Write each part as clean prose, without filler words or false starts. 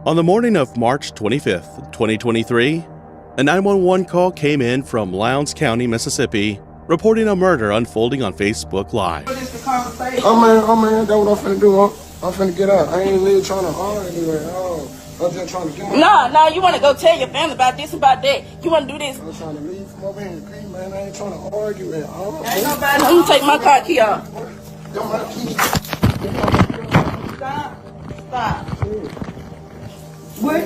On the morning of March 25th, 2023, a 911 call came in from Lowndes County, Mississippi, reporting a murder unfolding on Facebook Live. What is the conversation? Oh man, that's what I'm finna do. I'm finna get out. I ain't really trying to argue anyway. I'm just trying to get my... No, you want to go tell your family about this, about that. You want to do this. I'm trying to leave from over here and agree, man. I ain't trying to argue at all. Ain't nobody. Let me take my car key off. Got my key. Stop. What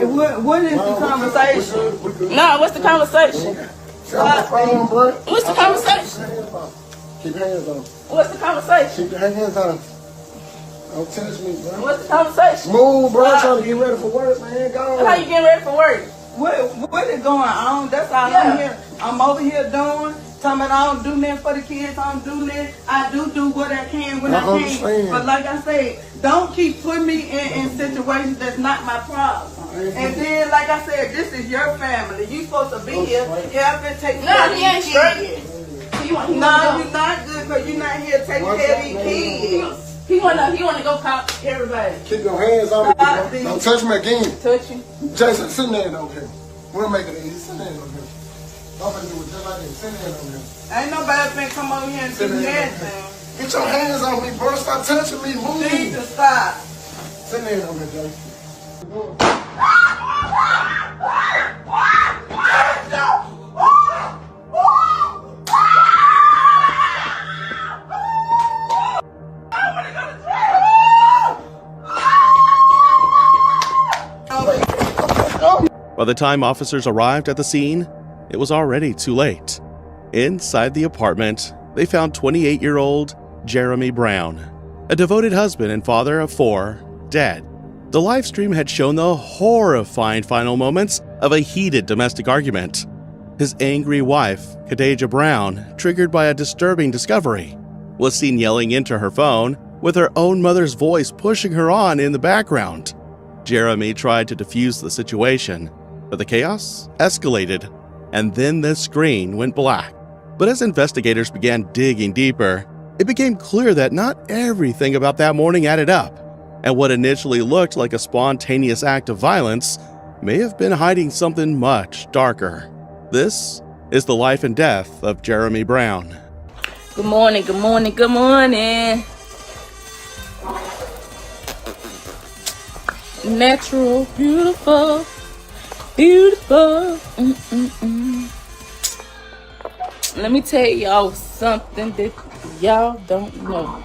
is the conversation? No, what's the conversation? What's the conversation? Keep your hands on. What's the conversation? Keep your hands on. Don't touch me, bro. What's the conversation? Move, bro. I'm trying to get ready for work, man. Go. How you getting ready for work? What is going on? That's all I'm here. I'm over here doing. Talking about I don't do nothing for the kids. I don't do nothing. I do what I can when I can. understand. But like I said, don't keep putting me in situations that's not my problem. And then, like I said, this is your family. You supposed to be here. Helping take care of these kids. No, you're not good because you're not here taking care of these kids. He wanna go call everybody. Keep your hands on me, bro. Don't touch me again. Touch you. Jason, sit there over here. We'll make it easy. Sit there over here. I'm finna do it just like this. Sit there over here. Ain't nobody finna come over here and do nothing. Get your hands on me, bro. Stop touching me. Move. You need to stop. Sit there over here, Jason. By the time officers arrived at the scene, it was already too late. Inside the apartment, they found 28-year-old Jeremy Brown, a devoted husband and father of 4, dead. The live stream had shown the horrifying final moments of a heated domestic argument. His angry wife, Khadijah Brown, triggered by a disturbing discovery, was seen yelling into her phone with her own mother's voice pushing her on in the background. Jeremy tried to defuse the situation, but the chaos escalated, and then the screen went black. But as investigators began digging deeper, it became clear that not everything about that morning added up, and what initially looked like a spontaneous act of violence may have been hiding something much darker. This is the life and death of Jeremy Brown. Good morning, good morning, good morning. Natural, beautiful, beautiful. Let me tell y'all something that y'all don't know.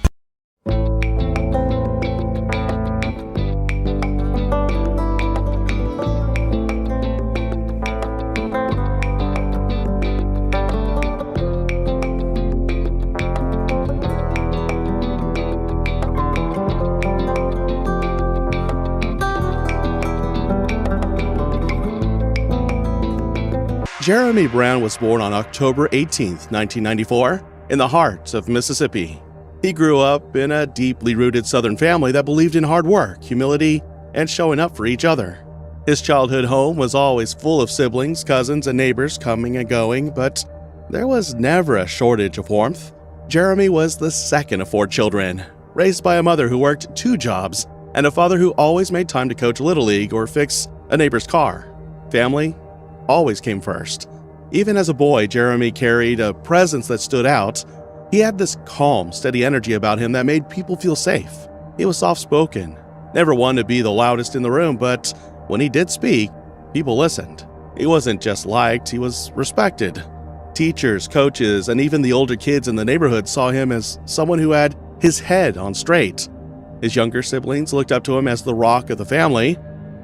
Jeremy Brown was born on October 18, 1994, in the heart of Mississippi. He grew up in a deeply rooted Southern family that believed in hard work, humility, and showing up for each other. His childhood home was always full of siblings, cousins, and neighbors coming and going, but there was never a shortage of warmth. Jeremy was the second of 4 children, raised by a mother who worked 2 jobs and a father who always made time to coach Little League or fix a neighbor's car. Family always came first. Even as a boy, Jeremy carried a presence that stood out. He had this calm, steady energy about him that made people feel safe. He was soft-spoken, never one to be the loudest in the room, but when he did speak, people listened. He wasn't just liked, he was respected. Teachers, coaches, and even the older kids in the neighborhood saw him as someone who had his head on straight. His younger siblings looked up to him as the rock of the family,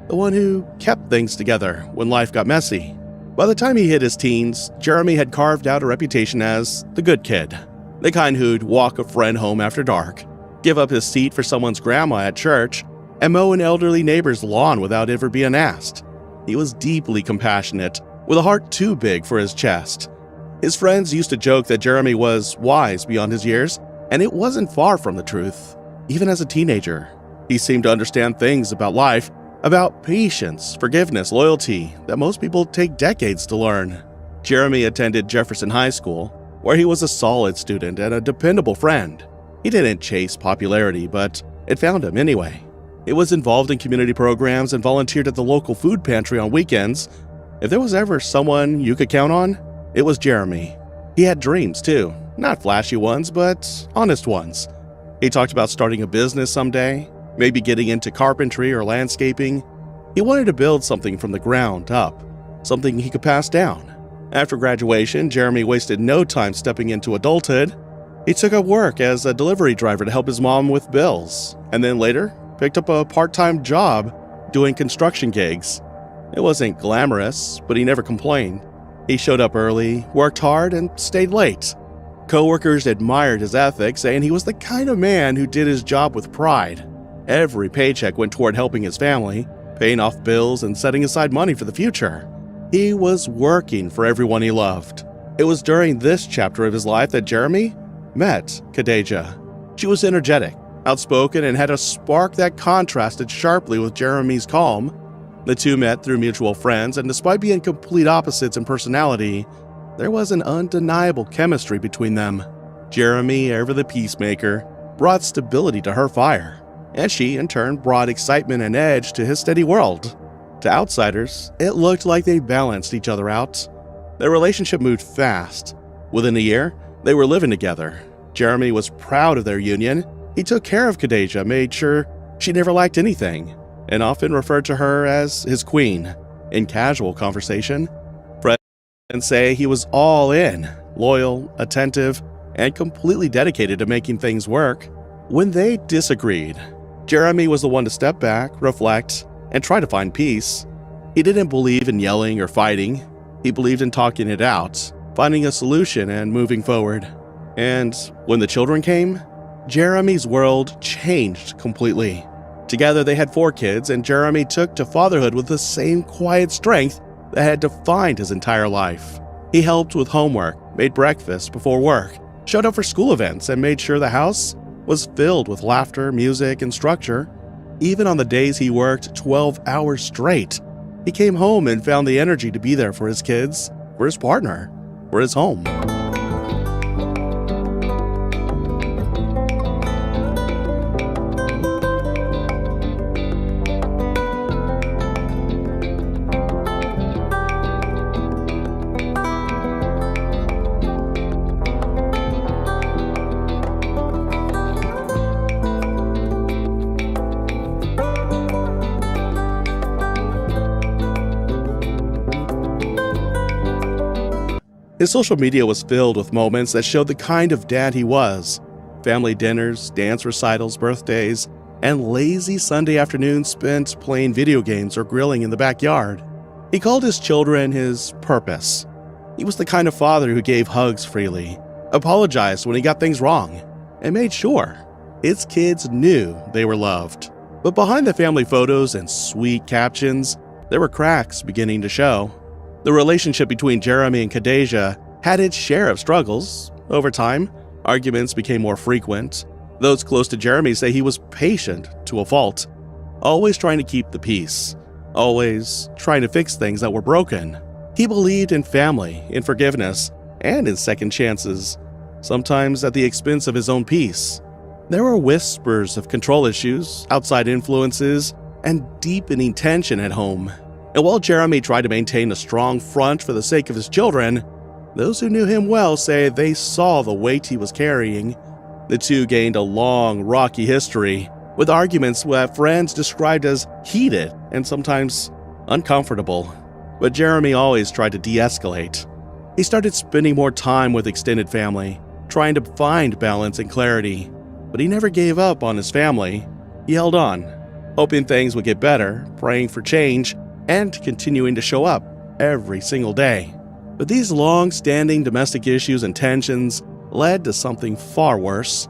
the one who kept things together when life got messy. By the time he hit his teens, Jeremy had carved out a reputation as the good kid, the kind who'd walk a friend home after dark, give up his seat for someone's grandma at church, and mow an elderly neighbor's lawn without ever being asked. He was deeply compassionate, with a heart too big for his chest. His friends used to joke that Jeremy was wise beyond his years, and it wasn't far from the truth. Even as a teenager, he seemed to understand things about life, about patience, forgiveness, loyalty that most people take decades to learn. Jeremy attended Jefferson High School, where he was a solid student and a dependable friend. He didn't chase popularity, but it found him anyway. He was involved in community programs and volunteered at the local food pantry on weekends. If there was ever someone you could count on, it was Jeremy. He had dreams too, not flashy ones, but honest ones. He talked about starting a business someday, maybe getting into carpentry or landscaping. He wanted to build something from the ground up, something he could pass down. After graduation, Jeremy wasted no time stepping into adulthood. He took up work as a delivery driver to help his mom with bills, and then later picked up a part-time job doing construction gigs. It wasn't glamorous, but he never complained. He showed up early, worked hard, and stayed late. Coworkers admired his ethics, and he was the kind of man who did his job with pride. Every paycheck went toward helping his family, paying off bills, and setting aside money for the future. He was working for everyone he loved. It was during this chapter of his life that Jeremy met Khadijah. She was energetic, outspoken, and had a spark that contrasted sharply with Jeremy's calm. The two met through mutual friends, and despite being complete opposites in personality, there was an undeniable chemistry between them. Jeremy, ever the peacemaker, brought stability to her fire, and she, in turn, brought excitement and edge to his steady world. To outsiders, it looked like they balanced each other out. Their relationship moved fast. Within a year, they were living together. Jeremy was proud of their union. He took care of Khadijah, made sure she never lacked anything, and often referred to her as his queen. In casual conversation, friends say he was all in, loyal, attentive, and completely dedicated to making things work. When they disagreed, Jeremy was the one to step back, reflect, and try to find peace. He didn't believe in yelling or fighting. He believed in talking it out, finding a solution, and moving forward. And when the children came, Jeremy's world changed completely. Together they had 4 kids, and Jeremy took to fatherhood with the same quiet strength that had defined his entire life. He helped with homework, made breakfast before work, showed up for school events, and made sure the house was filled with laughter, music, and structure. Even on the days he worked 12 hours straight, he came home and found the energy to be there for his kids, for his partner, for his home. His social media was filled with moments that showed the kind of dad he was. Family dinners, dance recitals, birthdays, and lazy Sunday afternoons spent playing video games or grilling in the backyard. He called his children his purpose. He was the kind of father who gave hugs freely, apologized when he got things wrong, and made sure his kids knew they were loved. But behind the family photos and sweet captions, there were cracks beginning to show. The relationship between Jeremy and Khadijah had its share of struggles. Over time, arguments became more frequent. Those close to Jeremy say he was patient to a fault, always trying to keep the peace, always trying to fix things that were broken. He believed in family, in forgiveness, and in second chances, sometimes at the expense of his own peace. There were whispers of control issues, outside influences, and deepening tension at home. And while Jeremy tried to maintain a strong front for the sake of his children, those who knew him well say they saw the weight he was carrying. The two gained a long, rocky history, with arguments that friends described as heated and sometimes uncomfortable. But Jeremy always tried to de-escalate. He started spending more time with extended family, trying to find balance and clarity. But he never gave up on his family. He held on, hoping things would get better, praying for change, and continuing to show up every single day. But these long-standing domestic issues and tensions led to something far worse.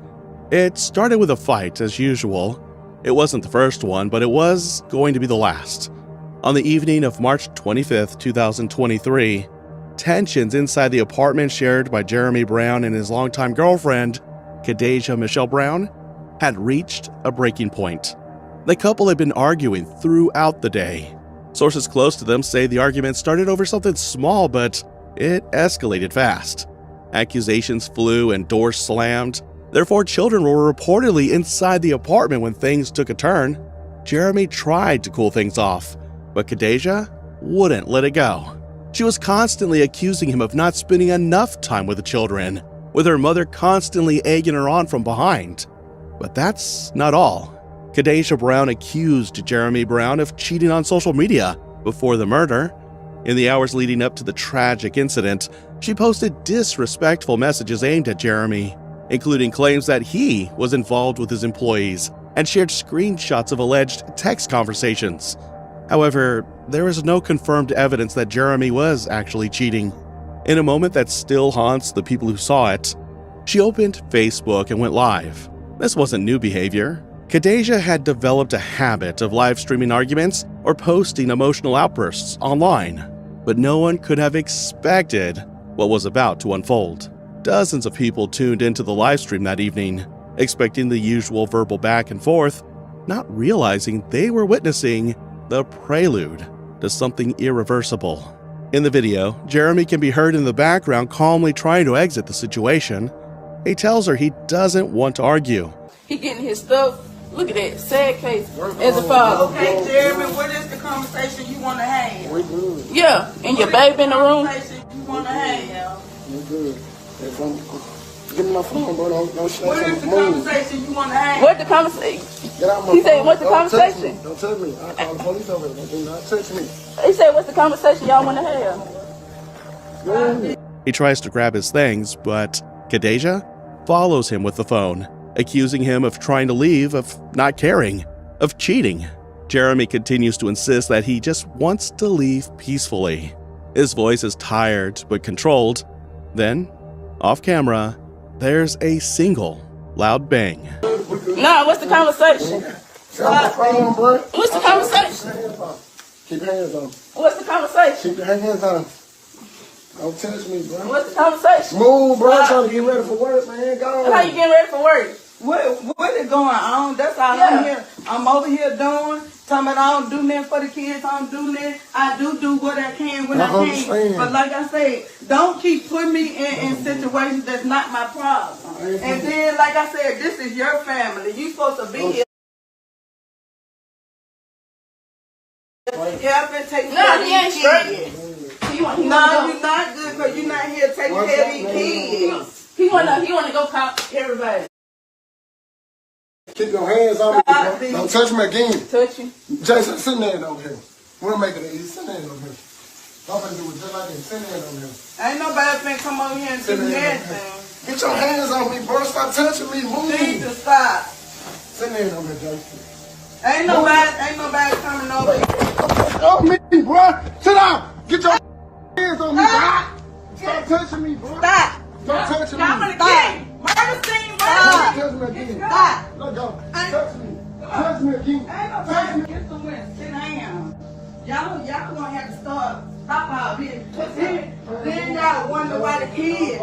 It started with a fight, as usual. It wasn't the first one, but it was going to be the last. On the evening of March 25th, 2023, tensions inside the apartment shared by Jeremy Brown and his longtime girlfriend, Khadijah Michelle Brown, had reached a breaking point. The couple had been arguing throughout the day. Sources close to them say the argument started over something small, but it escalated fast. Accusations flew and doors slammed. Their 4 children were reportedly inside the apartment when things took a turn. Jeremy tried to cool things off, but Khadijah wouldn't let it go. She was constantly accusing him of not spending enough time with the children, with her mother constantly egging her on from behind. But that's not all. Khadijah Brown accused Jeremy Brown of cheating on social media before the murder. In the hours leading up to the tragic incident, she posted disrespectful messages aimed at Jeremy, including claims that he was involved with his employees, and shared screenshots of alleged text conversations. However, there is no confirmed evidence that Jeremy was actually cheating. In a moment that still haunts the people who saw it, she opened Facebook and went live. This wasn't new behavior. Khadijah had developed a habit of live streaming arguments or posting emotional outbursts online, but no one could have expected what was about to unfold. Dozens of people tuned into the live stream that evening, expecting the usual verbal back and forth, not realizing they were witnessing the prelude to something irreversible. In the video, Jeremy can be heard in the background calmly trying to exit the situation. He tells her he doesn't want to argue. He getting his stuff. Look at that. Sad case as a father. Okay, Jeremy, what is the conversation you want to have? We good. Yeah, and your baby in the room. Conversation you want to have? We good. Give me my phone, bro. Don't snatch What on is the the move. conversation you want to have? What the conversation? Get out my He said, phone. what's the Don't touch conversation? me. Don't touch me. I'll call the police over there. Do not touch me. He said, what's the conversation y'all want to have? Yeah. He tries to grab his things, but Khadijah follows him with the phone, accusing him of trying to leave, of not caring, of cheating. Jeremy continues to insist that he just wants to leave peacefully. His voice is tired but controlled. Then, off camera, there's a single loud bang. Nah, what's the conversation? Get out my phone, bro. What's the conversation? Keep your hands on him. What's the conversation? Keep your hands on him. Don't touch me, bro. What's the conversation? Move, bro. I'm trying to get ready for work, man. Go. How you getting ready for work? What is going on? That's all Yeah. I'm here. I'm over here doing. Talking about I don't do nothing for the kids. I don't do nothing. I do what I can when I can. understand. But like I said, don't keep putting me in situations that's not my problem. And then, like I said, this is your family. You supposed to be here. Help and take care Nah, of he ain't these straight. kids. He want No, you're not good because you're not here taking care of these kids. he wanna go call everybody. Keep your hands on me, bro. Don't touch me again. Touch you. Jason, sit there over here. We'll make it easy. Sit there over here. I'm gonna do it just like this. Sit there over here. Ain't nobody finna come over here and do nothing. Get your hands on me, bro. Stop touching me. Move. Need to stop. Sit there over here, Jason. Ain't nobody coming over here. On me, bro. Sit down. Get your hands on me, bro. Stop touching me, bro. Stop. Don't touch me. I'm gonna get you. Murder scene, Don't murder. touch me again. Stop. Let go. Touch me. Touch me again. Ain't Touch nobody me. get somewhere. Sit down. Y'all gonna have to stop out here. Then y'all wonder why the kids.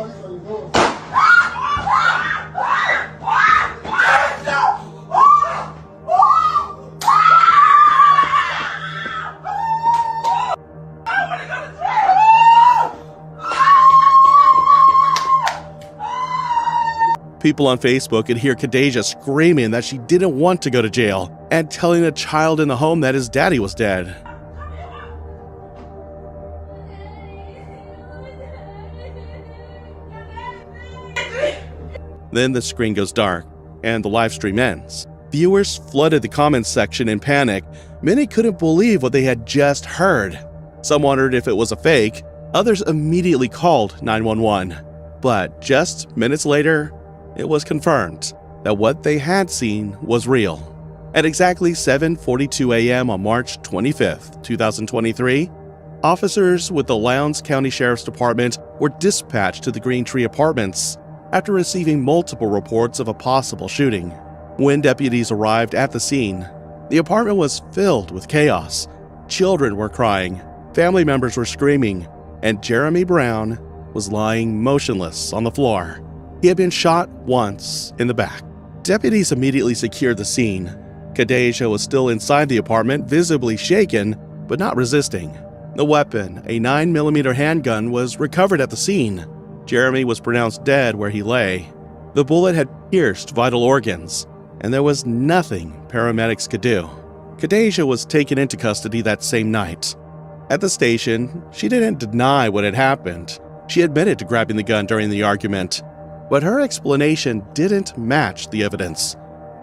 People on Facebook could hear Khadijah screaming that she didn't want to go to jail and telling a child in the home that his daddy was dead. Then the screen goes dark and the live stream ends. Viewers flooded the comments section in panic. Many couldn't believe what they had just heard. Some wondered if it was a fake. Others immediately called 911. But just minutes later, it was confirmed that what they had seen was real. At exactly 7:42 a.m. on March 25, 2023, officers with the Lowndes County Sheriff's Department were dispatched to the Green Tree Apartments after receiving multiple reports of a possible shooting. When deputies arrived at the scene, the apartment was filled with chaos. Children were crying, family members were screaming, and Jeremy Brown was lying motionless on the floor. He had been shot once in the back. Deputies immediately secured the scene. Khadijah was still inside the apartment, visibly shaken, but not resisting. The weapon, a 9mm handgun, was recovered at the scene. Jeremy was pronounced dead where he lay. The bullet had pierced vital organs, and there was nothing paramedics could do. Khadijah was taken into custody that same night. At the station, she didn't deny what had happened. She admitted to grabbing the gun during the argument, but her explanation didn't match the evidence.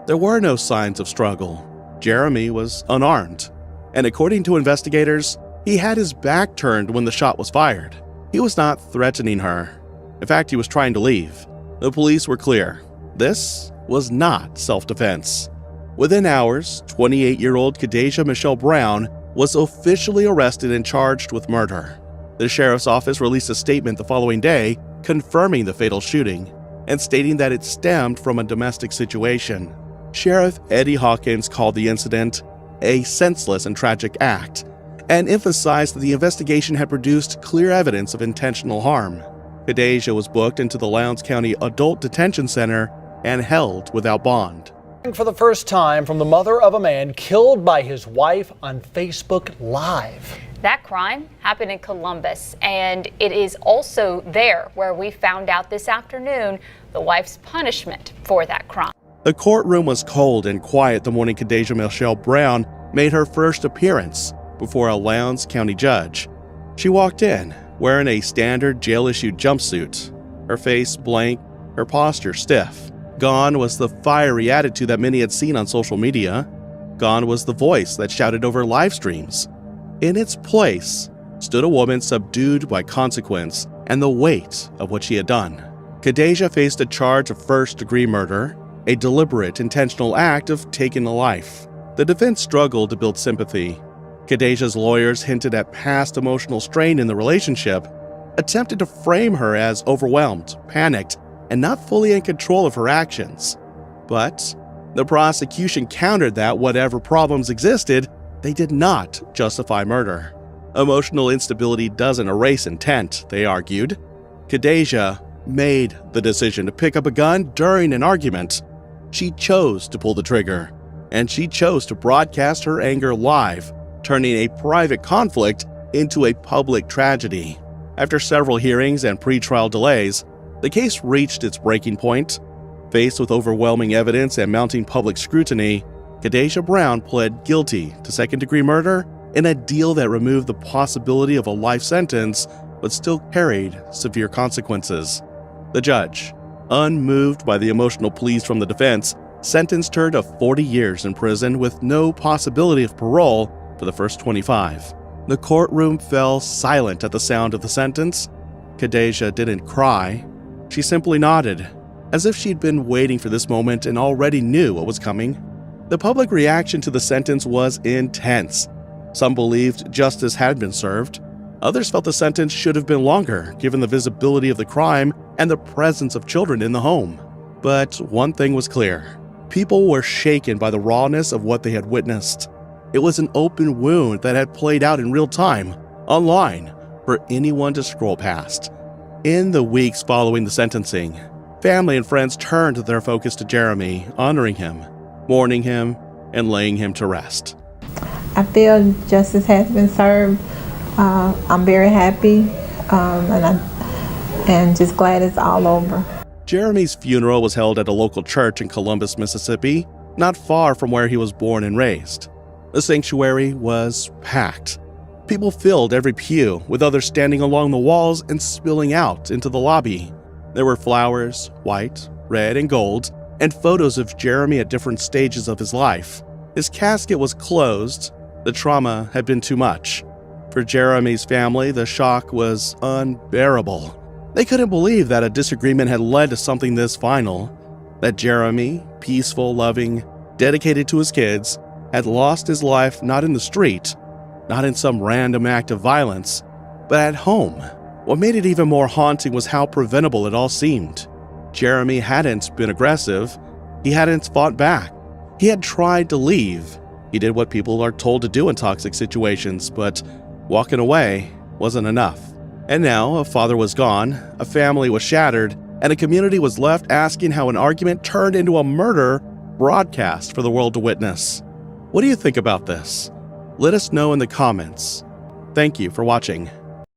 There were no signs of struggle. Jeremy was unarmed, and according to investigators, he had his back turned when the shot was fired. He was not threatening her. In fact, he was trying to leave. The police were clear. This was not self-defense. Within hours, 28-year-old Khadijah Michelle Brown was officially arrested and charged with murder. The sheriff's office released a statement the following day confirming the fatal shooting and stating that it stemmed from a domestic situation. Sheriff Eddie Hawkins called the incident a senseless and tragic act and emphasized that the investigation had produced clear evidence of intentional harm. Khadijah was booked into the Lowndes County Adult Detention Center and held without bond. For the first time from the mother of a man killed by his wife on Facebook Live. That crime happened in Columbus, and it is also there where we found out this afternoon the wife's punishment for that crime. The courtroom was cold and quiet the morning Khadijah Michelle Brown made her first appearance before a Lowndes County judge. She walked in wearing a standard jail-issued jumpsuit, her face blank, her posture stiff. Gone was the fiery attitude that many had seen on social media. Gone was the voice that shouted over live streams. In its place stood a woman subdued by consequence and the weight of what she had done. Khadijah faced a charge of first-degree murder, a deliberate, intentional act of taking a life. The defense struggled to build sympathy. Khadijah's lawyers hinted at past emotional strain in the relationship, attempted to frame her as overwhelmed, panicked, and not fully in control of her actions. But the prosecution countered that whatever problems existed, they did not justify murder. Emotional instability doesn't erase intent, they argued. Khadijah made the decision to pick up a gun during an argument. She chose to pull the trigger, and she chose to broadcast her anger live, turning a private conflict into a public tragedy. After several hearings and pretrial delays, the case reached its breaking point. Faced with overwhelming evidence and mounting public scrutiny, Khadijah Brown pled guilty to second-degree murder in a deal that removed the possibility of a life sentence but still carried severe consequences. The judge, unmoved by the emotional pleas from the defense, sentenced her to 40 years in prison with no possibility of parole for the first 25. The courtroom fell silent at the sound of the sentence. Khadijah didn't cry. She simply nodded, as if she'd been waiting for this moment and already knew what was coming. The public reaction to the sentence was intense. Some believed justice had been served. Others felt the sentence should have been longer, given the visibility of the crime and the presence of children in the home. But one thing was clear. People were shaken by the rawness of what they had witnessed. It was an open wound that had played out in real time, online, for anyone to scroll past. In the weeks following the sentencing, family and friends turned their focus to Jeremy, honoring him, mourning him, and laying him to rest. I feel justice has been served. I'm very happy, and just glad it's all over. Jeremy's funeral was held at a local church in Columbus, Mississippi, not far from where he was born and raised. The sanctuary was packed. People filled every pew, with others standing along the walls and spilling out into the lobby. There were flowers, white, red, and gold, and photos of Jeremy at different stages of his life. His casket was closed. The trauma had been too much. For Jeremy's family, the shock was unbearable. They couldn't believe that a disagreement had led to something this final, that Jeremy, peaceful, loving, dedicated to his kids, had lost his life not in the street, not in some random act of violence, but at home. What made it even more haunting was how preventable it all seemed. Jeremy hadn't been aggressive. He hadn't fought back. He had tried to leave. He did what people are told to do in toxic situations, but walking away wasn't enough. And now a father was gone, a family was shattered, and a community was left asking how an argument turned into a murder broadcast for the world to witness. What do you think about this? Let us know in the comments. Thank you for watching.